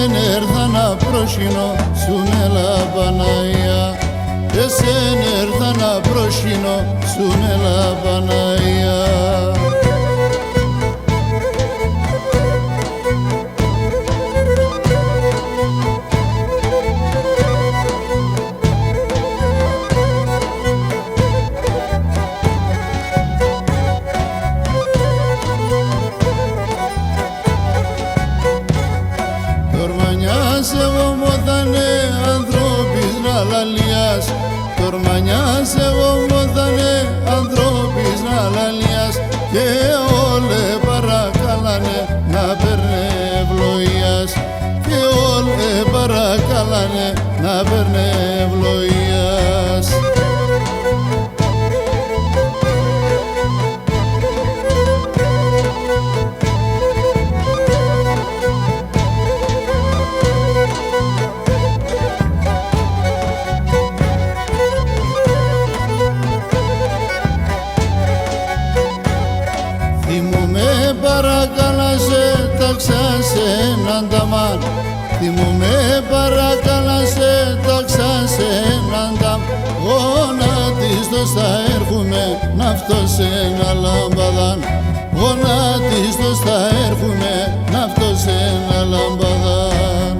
Εσέν έρθα να προσκυνώ σου μέλα Παναγία, εσέν έρθα να προσκυνώ σου μέλα Παναγία. Εγώ μόθανε ανθρώπης να λαλιάς, τορμανιάς εγώ μόθανε ανθρώπης να λαλιάς, και όλε παρακαλάνε να παίρνε ευλογίας, και όλε παρακαλάνε να παίρνε ευλογίας. Θυμούμαι παρακάλασε ταξά σε έναν ταμάν, θυμούμαι παρακάλασε ταξά σε έναν ταμ, γονάτιστος θα έρχομαι ναυτός σε ένα λαμπαδάν, γονάτιστος θα έρχομαι ναυτός σε ένα λαμπαδάν.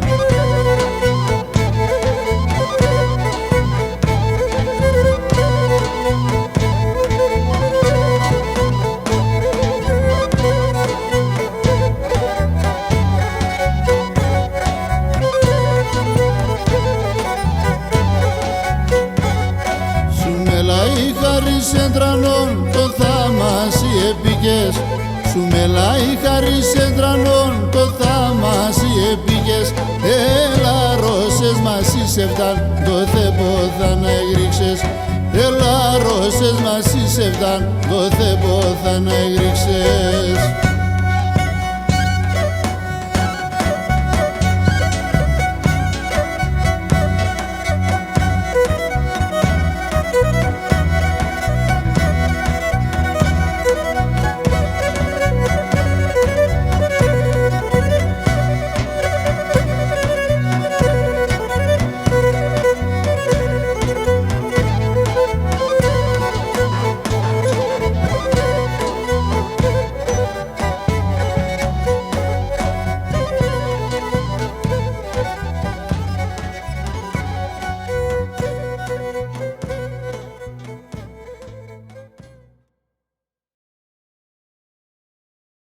Μελάει χάρις εντρανών το θάμας οι επικές, σου μελάει χάρις εντρανών το θάμας οι επικές, έλα ρώσες μας εισεφτάν το θεπόθα να εγρίξες, έλα ρώσες μας εισεφτάν το θεπόθα να εγρίξες.